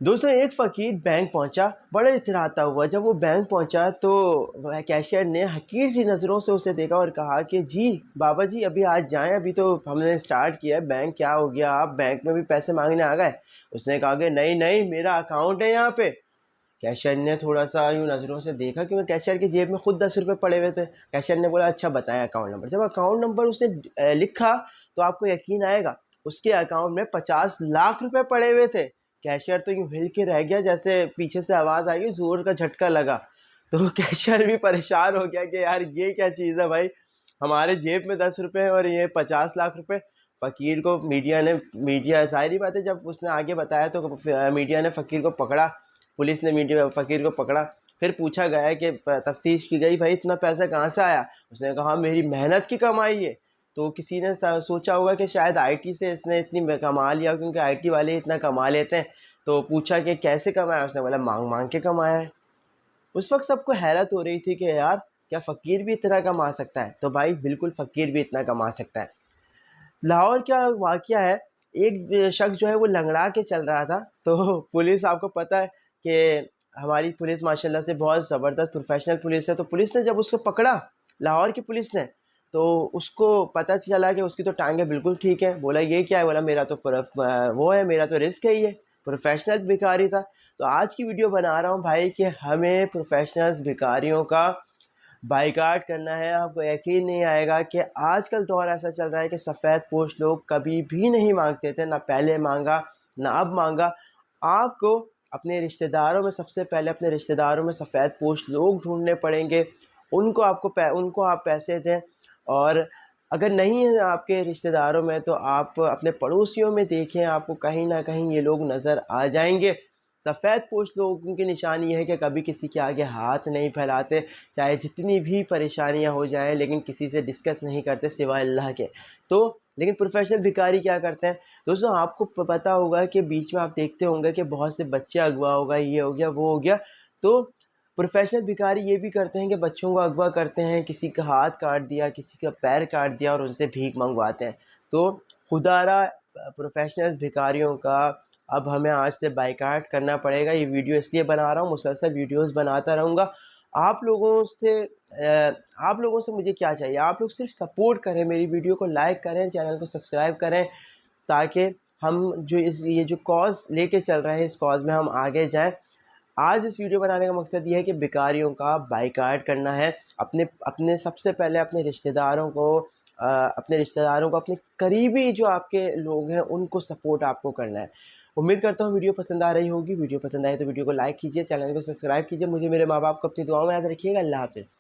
दोस्तों एक फ़कीर बैंक पहुंचा, बड़े इतराता हुआ। जब वो बैंक पहुंचा तो कैशियर ने हकीर सी नज़रों से उसे देखा और कहा कि जी बाबा जी अभी आज जाएं, अभी तो हमने स्टार्ट किया है बैंक, क्या हो गया, आप बैंक में भी पैसे मांगने आ गए। उसने कहा कि नहीं नहीं, मेरा अकाउंट है यहाँ पे। कैशियर ने थोड़ा सा यूँ नज़रों से देखा क्योंकि कैशियर की जेब में खुद 10 रुपये पड़े हुए थे। कैशियर ने बोला अच्छा बताएं अकाउंट नंबर। जब अकाउंट नंबर उसने लिखा तो आपको यकीन आएगा, उसके अकाउंट में 50 लाख रुपए पड़े हुए थे। कैशियर तो यूँ हिल के रह गया, जैसे पीछे से आवाज़ आई, जोर का झटका लगा। तो कैशियर भी परेशान हो गया कि यार ये क्या चीज़ है भाई, हमारे जेब में 10 रुपये हैं और ये 50 लाख रुपए। फ़कीर को मीडिया सारी बातें जब उसने आगे बताया तो मीडिया ने फ़कीर को पकड़ा। पुलिस ने फ़कीर को पकड़ा। फिर पूछा गया कि तफ्तीश की गई, भाई इतना पैसा कहाँ से आया। उसने कहा मेरी मेहनत की कमाई है। तो किसी ने सोचा होगा कि शायद आईटी से इसने इतनी कमा लिया, क्योंकि आईटी वाले इतना कमा लेते हैं। तो पूछा कि कैसे कमाया, उसने बोला मांग मांग के कमाया है। उस वक्त सबको हैरत हो रही थी कि यार क्या फ़कीर भी इतना कमा सकता है। तो भाई बिल्कुल फ़कीर भी इतना कमा सकता है। लाहौर का वाक़या है, एक शख्स जो है वो लंगड़ा के चल रहा था। तो पुलिस, आपको पता है कि हमारी पुलिस माशाल्लाह से बहुत ज़बरदस्त प्रोफेशनल पुलिस है। तो पुलिस ने जब उसको पकड़ा, लाहौर की पुलिस ने, तो उसको पता चला कि उसकी तो टांगें बिल्कुल ठीक है। बोला ये क्या है, बोला मेरा तो वो है, मेरा तो रिस्क है, ये प्रोफेशनल भिखारी था। तो आज की वीडियो बना रहा हूँ भाई कि हमें प्रोफेशनल्स भिखारियों का बाइकाट करना है। आपको यकीन नहीं आएगा कि आजकल दौर ऐसा चल रहा है कि सफ़ेद पोश लोग कभी भी नहीं मांगते थे, ना पहले मांगा ना अब मांगा। आपको अपने रिश्तेदारों में, सबसे पहले अपने रिश्तेदारों में सफ़ेद पोश लोग ढूंढने पड़ेंगे। उनको आप पैसे दें। और अगर नहीं है आपके रिश्तेदारों में तो आप अपने पड़ोसियों में देखें, आपको कहीं ना कहीं ये लोग नज़र आ जाएंगे। सफ़ेद पोश लोगों की निशानी है कि कभी किसी के आगे हाथ नहीं फैलाते, चाहे जितनी भी परेशानियां हो जाएं, लेकिन किसी से डिस्कस नहीं करते सिवाय अल्लाह के। तो लेकिन प्रोफेशनल भिखारी क्या करते हैं दोस्तों, आपको पता होगा कि बीच में आप देखते होंगे कि बहुत से बच्चे अगवा हो गए, ये हो गया वो हो गया। तो प्रोफेशनल भिखारी ये भी करते हैं कि बच्चों को अगवा करते हैं, किसी का हाथ काट दिया, किसी का पैर काट दिया और उनसे भीख मंगवाते हैं। तो खुदारा प्रोफेशनल भिखारियों का अब हमें आज से बाइकाट करना पड़ेगा। ये वीडियो इसलिए बना रहा हूँ, मुसलसल वीडियोस बनाता रहूँगा। आप लोगों से मुझे क्या चाहिए, आप लोग सिर्फ सपोर्ट करें, मेरी वीडियो को लाइक करें, चैनल को सब्सक्राइब करें, ताकि हम जो ये जो कॉज लेके चल रहे हैं, इस कॉज में हम आगे जाएं। आज इस वीडियो बनाने का मकसद ये है कि भिखारियों का बाइकाट करना है। अपने अपने सबसे पहले अपने रिश्तेदारों को अपने करीबी जो आपके लोग हैं उनको सपोर्ट आपको करना है। उम्मीद करता हूँ वीडियो पसंद आ रही होगी। वीडियो पसंद आए तो वीडियो को लाइक कीजिए, चैनल को सब्सक्राइब कीजिए। मुझे, मेरे माँ बाप को अपनी दुआओं में याद रखिएगा। अल्लाह हाफ़िज़।